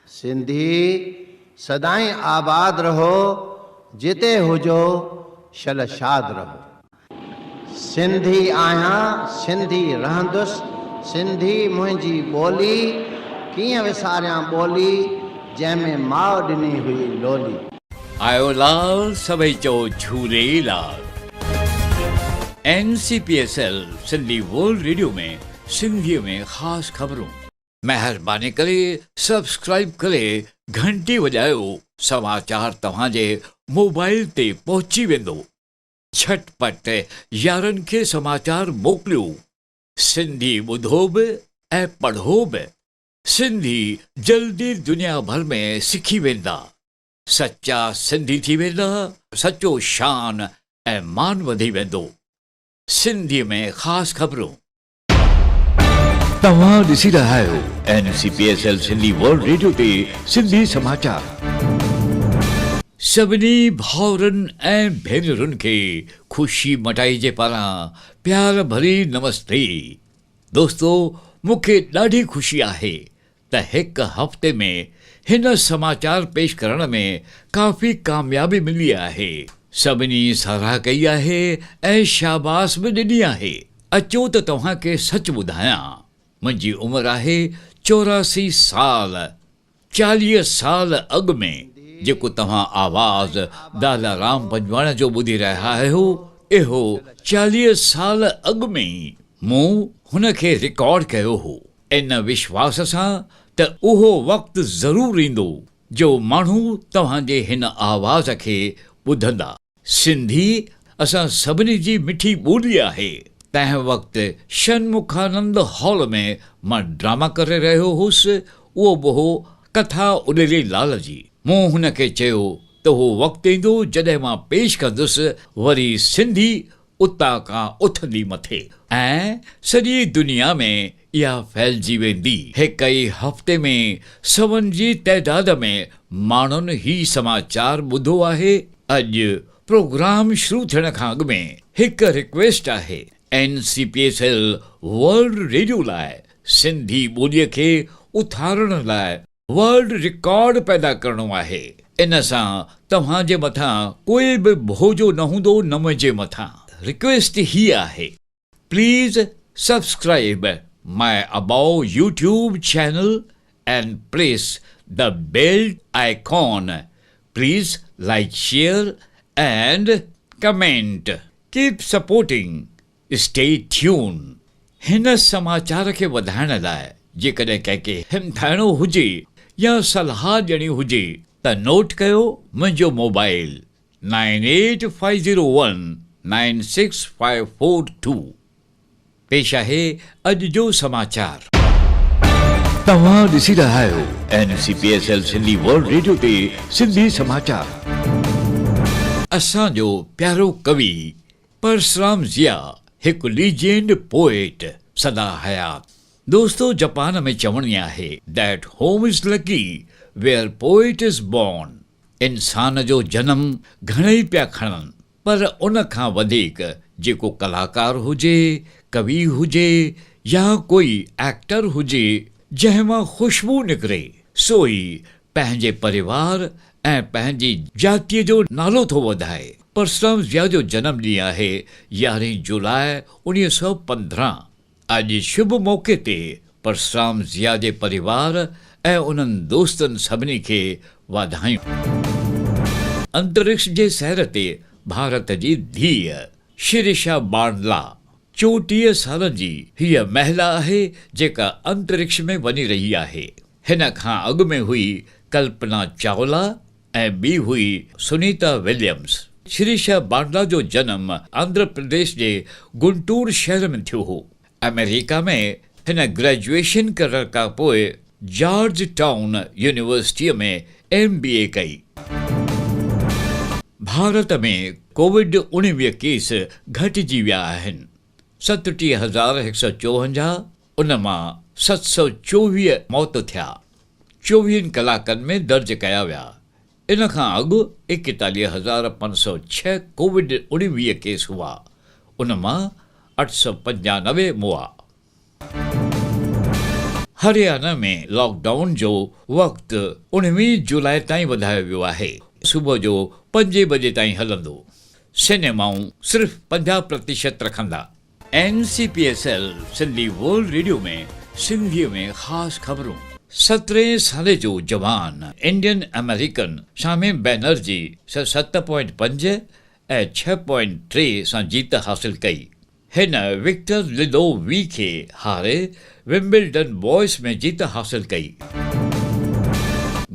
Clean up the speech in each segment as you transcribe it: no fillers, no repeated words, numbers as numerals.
सिंधी सदाई आबाद रहो, जिते हुजो शल शाद रहो। सिंधी आहियां, सिंधी रहंदुसि, सिंधी मुंहिंजी ॿोली, कीअं विसारियां ॿोली जंहिंमें माउ ॾिनी हुई लोली। आयो लाल सभई चओ Jhulelal. NCPSL Sindhi world radio में सिंधीअ में ख़ासि ख़बरूं। महिरबानी करे सब्सक्राइब करे घंटी वॼायो। समाचार तव्हांजे मोबाइल ते पहुची वेंदो। झटपट यारनि खे समाचार मोकिलियो। सिंधी ॿुधो बि ऐं पढ़ो बि। सिंधी जल्दी दुनिया भर में सिखी वेंदा। सच्चा सिंधी थी वेंदा। सचो शान ऐं मान वधी वेंदो। सिंधी में ख़ासि ख़बरूं। तव्हां ॾिसी रहिया आहियो NCPSL सिंधी वर्ल्ड रेडियो ते सिंधी समाचार। सभिनी भाउरनि ऐं भेनरुनि खे ख़ुशी मटाई जे पारां प्यार भरी नमस्ते। दोस्तो, मूंखे ॾाढी ख़ुशी आहे त हिकु हफ़्ते में हिन समाचार पेश करण में काफ़ी कामयाबी मिली आहे। सभिनी साराह कई आहे ऐं शाबाश बि ॾिनी आहे। अचो त तव्हांखे सच ॿुधायां। मुंहिंजी उमिरि आहे 84 साल। 40 साल अॻु में जेको तव्हां आवाज़ दालाराम पंजवाणा जो ॿुधी रहिया आहियो, इहो 40 साल अॻु में ई मूं हुन खे रिकॉर्ड कयो हो, इन विश्वास सां त उहो वक़्तु ज़रूरु ईंदो जो माण्हू तव्हांजे हिन आवाज़ खे ॿुधंदा। सिंधी असां सभिनी जी मिठी ॿोली आहे। तंहिं वक़्तु षणमुखानंद हॉल में मां ड्रामा करे रहियो हुउसि। उहो बि हो कथा उॾेरी लाल जी। मूं हुन खे चयो त उहो वक़्तु ईंदो जॾहिं मां पेश कंदुसि वरी सिंधी उतां खां उथंदी मथे ऐं सॼी दुनिया में इहा फैलिजी वेंदी। हिक ई हफ़्ते में सवनि जी तइदाद में माण्हुनि ही समाचार ॿुधो आहे। अॼु प्रोग्राम शुरू थियण खां अॻु में हिकु रिक्वेस्ट आहे। NCPSL वर्ल्ड रेडियो लाइ सिंधी ॿोलीअ खे उथारण लाइ वर्ल्ड रिकॉर्ड पैदा करणो आहे। इन सां तव्हांजे मथां कोई बि बोझो न हूंदो, न मुंहिंजे मथां। रिक्वेस्ट ही आहे, please subscribe my about YouTube channel and press the bell icon. Please like, share and comment. Keep supporting. Stay tune. हिन समाचार खे वधाइण लाइ जेकॾहिं कंहिंखे हिमथाइणो हुजे या सलाह ॾियणी हुजे त नोट कयो मुंहिंजो मोबाइल 9850196542। पेश आहे अॼु जो समाचार। तव्हां ॾिसी रहिया आहियो NCPSL सिंधी वर्ल्ड रेडियो ते सिंधी समाचार। असांजो प्यारो कवि परसराम ज़िया हिकु लीजेंड पोएट सदा हयात। दोस्तो, जापान में चवणी आहे that home is lucky where poet is born. इंसान जो जनम घणेई पिया खणनि, पर उन खां वधीक जेको कलाकार हुजे, कवि हुजे या कोई एक्टर हुजे जंहिं मां ख़ुशबू निकिरे, सो ई पंहिंजे परिवार ऐं पंहिंजी जातीअ जो नालो थो वधाए। परसराम ज़िया जो जनम ॾींहुं आहे 11 जुलाई 1915। अॼु शुभ मौक़े ते परसराम ज़िया जे परिवार ऐं उन्हनि दोस्तनि सभिनी खे वाधायूं। अंतरिक्ष जे सैर ते भारत जी धीअ शिरीषा बांडला 34 साल जी हीअ महिला आहे जेका अंतरिक्ष में वञी रही आहे। हिन खां अॻु में हुई कल्पना चावला ऐं ॿी हुई सुनीता विलियम्स। शिरीषा बांडला जो जनम आंध्र प्रदेश जे गुंटूर शहर में थियो हो। अमेरिका में हिन ग्रेजुएशन करण खां पोइ जॉर्ज टाउन यूनिवर्सिटीअ में MBA कई। भारत में कोविड-19 केस घटिजी विया आहिनि। 37,154, उन मां 724 मौत थिया 24 कलाकनि में दर्ज कया विया। इन खां अॻु 41,506 कोविड-19 केस हुआ, उन मां 895 मुआ। हरियाणा में लॉकडाउन जो वक़्तु 19 जुलाई ताईं वधायो वियो आहे। सुबुह जो 5 बजे ताईं हलंदो। सिनेमाऊं सिर्फ़ 50% रखंदा। NCPSL सिंधी वर्ल्ड रेडियो में सिंधीअ में ख़ासि ख़बरूं। 17 साले जो जवान इंडियन अमेरिकन शामे बैनर्जी 7.5 ऐं 6.3 सां जीत हासिल कई। हिन विक्टर लिडोवी खे हारे विम्बलडन बॉयज़ में जीत हासिल कई।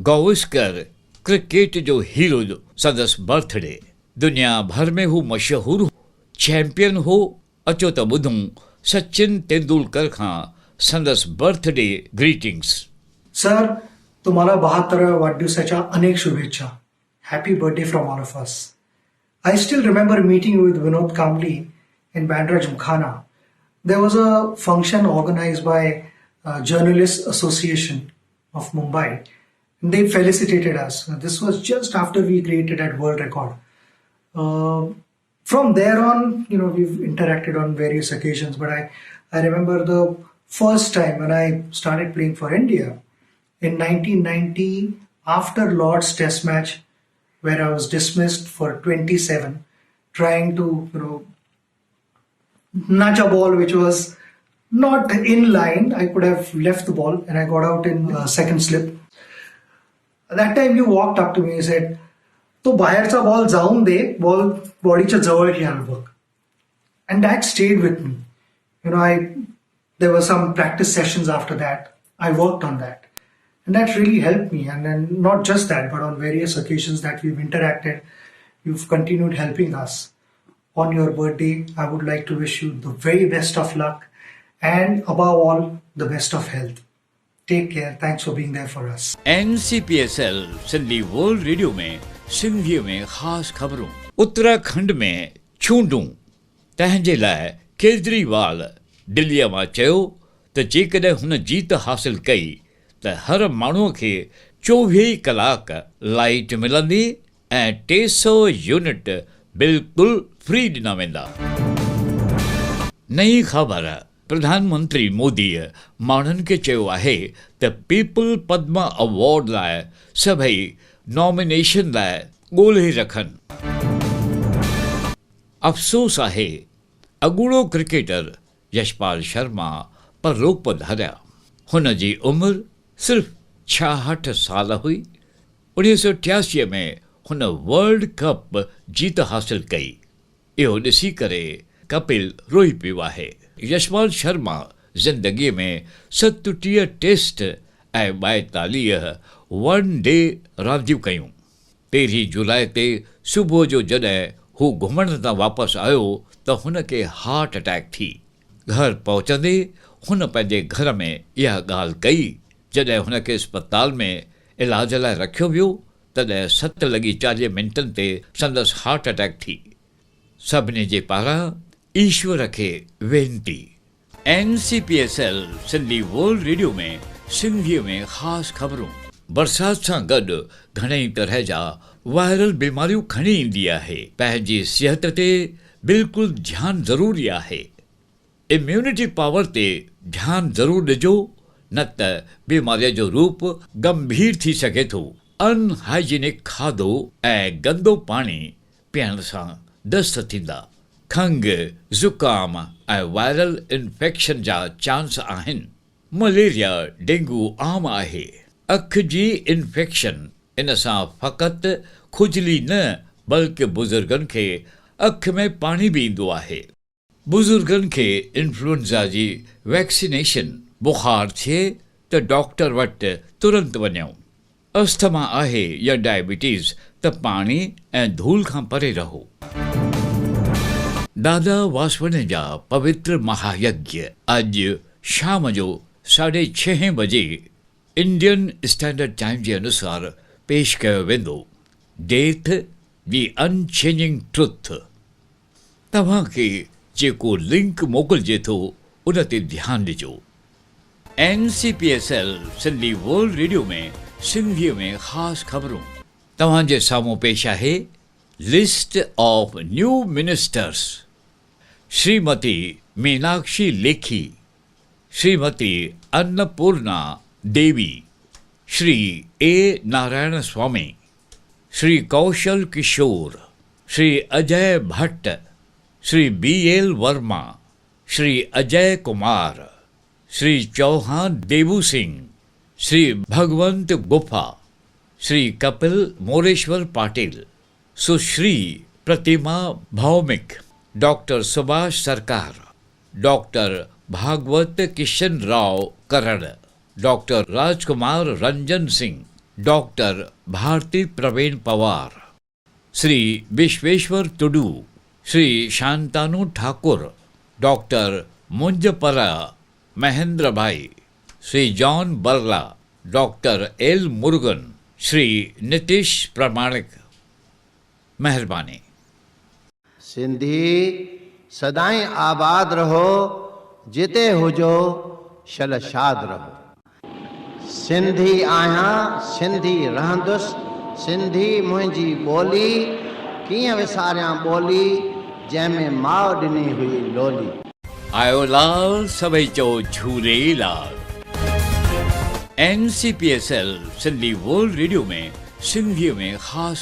गावस्कर क्रिकेट जो हीरो संदसि बर्थडे। दुनिया भर में हू मशहूर चैंपियन हो। अचो त ॿुधूं सचिन तेंदुलकर खां संदसि बर्थडे ग्रीटिंग्स। सर, तुम्हाला 72व्या वाढदिवसाच्या अनेक शुभेच्छा. Happy birthday from all of us. I still remember meeting with Vinod Kamli in Bandra Gymkhana. There was a function organized by Journalists Association of Mumbai. They felicitated us. This was just after we created that world record. From there on, we've interacted on various occasions, but I remember the first time when I started playing for India in 1990 after Lord's Test match, where I was dismissed for 27, trying to, nudge a ball which was not in line. I could have left the ball and I got out in second slip. At that time you walked up to me and said, तो बाहेरचा ball जाऊन दे, ball बॉडीच्या जवळ घ्यायला बघ. And that stayed with me. There were some practice sessions after that. I worked on that. And that really helped me. And then not just that, but on various occasions that we've interacted, you've continued helping us. On your birthday, I would like to wish you the very best of luck and above all, the best of health. Take care. Thanks for being there for us. NCPSL Sindhi world radio में सिंधीअ में ख़ासि ख़बरूं। उत्तराखंड में चूंडूं। तंहिंजे लाइ केजरीवाल दिल्लीअ मां चयो त जेकॾहिं हुन जीत हासिल कई त हर माण्हूअ खे 24 कलाक लाइट मिलंदी ऐं 300 यूनिट बिल्कुलु फ्री ॾिना वेंदा। नई ख़बर। प्रधानमंत्री मोदीअ माण्हुनि खे चयो आहे त पीपल पद्म अवॉर्ड लाइ सभई नॉमिनेशन लाइ ॻोल्हे रखनि। अफ़सोस आहे अॻूणो क्रिकेटर यशपाल शर्मा परलोक पधारिया। हुन जी उमिरि सिर्फ़ 66 साल हुई। 1983 में हुन वर्ल्ड कप जीत हासिल कई। इहो ॾिसी करे कपिल रोई पियो आहे। यशपाल शर्मा ज़िंदगीअ में 37 टेस्ट ऐं 42 वन डे रांदियूं कयूं। 13 जुलाई ते सुबुह जो जॾहिं हू घुमण तां वापसि आयो त हुन खे हार्ट अटैक थी। घर पहुचंदे हुन पंहिंजे घर में इहा ॻाल्हि कई। जॾहिं हुन खे अस्पताल में इलाज लाइ रखियो वियो तॾहिं 7:40 ते संदसि हार्ट अटैक थी। सभिनी जे पारां ईश्वर खे वेनती। NCPSL सिंधी वर्ल्ड रेडियो में सिंधीअ में ख़ासि ख़बरूं। बरसाति सां गॾु घणेई तरह जा वायरल बीमारियूं खणी ईंदी आहे। पंहिंजी सिहत ते बिल्कुलु ध्यानु ज़रूरी आहे। इम्यूनिटी पावर ते ध्यानु ज़रूरु ॾिजो, न त बीमारीअ जो रूप गंभीर थी सघे थो। अनहाइजीनिक खाधो ऐं गंदो पाणी पीअण सां दस्त थींदा। खंघि, ज़ुकाम ऐं वायरल इन्फेक्शन जा चांस आहिनि। मलेरिया, डेंगू आम आहे। अखि जी इन्फेक्शन, इन सां फ़क़ति खुजली न बल्कि बुज़ुर्गनि खे अखि में पाणी बि ईंदो आहे। बुज़ुर्गनि खे इन्फ्लुएंज़ा जी वैक्सीनेशन बुखार थिए त डॉक्टर वटि तुरंत वञूं। अस्थमा आहे या डायबिटीज़ त पाणी ऐं धूल खां परे रहो। दादा वासवानी जा पवित्र महायज्ञ अॼु शाम जो 6:30 बजे इंडियन स्टैंडर्ड टाइम जे अनुसार पेश कयो वेंदो। डेथ दी अनचेंजिंग ट्रुथ। तव्हांखे जेको लिंक मोकिलिजे थो उन ते ध्यानु ॾिजो। NCPSL सिंधी वर्ल्ड रेडियो में सिंधीअ में ख़ासि ख़बरूं। तव्हांजे साम्हूं पेश आहे list of new ministers. Shrimati Meenakshi Lekhi Shrimati Annapurna Devi, Shri A Narayan Swamy, Shri Kaushal Kishore, Shri Ajay Bhatt, Shri B L Verma, Shri Ajay Kumar, Shri Chauhan Devu Singh, Shri Bhagwanth Khuba, Shri Kapil Moreshwar Patil, Sushri Pratima Bhoumik, doctor Subhas Sarkar, doctor Bhagwat Kishan Rao Karad, doctor Rajkumar Ranjan Singh, doctor Bharati Pravin Pawar, Shri Bishweswar Tudu, Shri Shantanu Thakur, doctor Munjapara Mahendra भाई, Shri John Barla, doctor L Murugan, Shri नीतीश प्रमाणिक। मेहरबानी। सिंधी सदाई आबाद रहो, जिते हुजो शलशाद रहो। सिंधी आहियां, सिंधी रहंदुसि, सिंधी मुंहिंजी ॿोली, कीअं विसारियां ॿोली जंहिंमें माउ ॾिनी हुई लोली। आयो लाल सभई चो Jhulelal. NCPSL Sindhi world radio में सिंधीअ में ख़ासि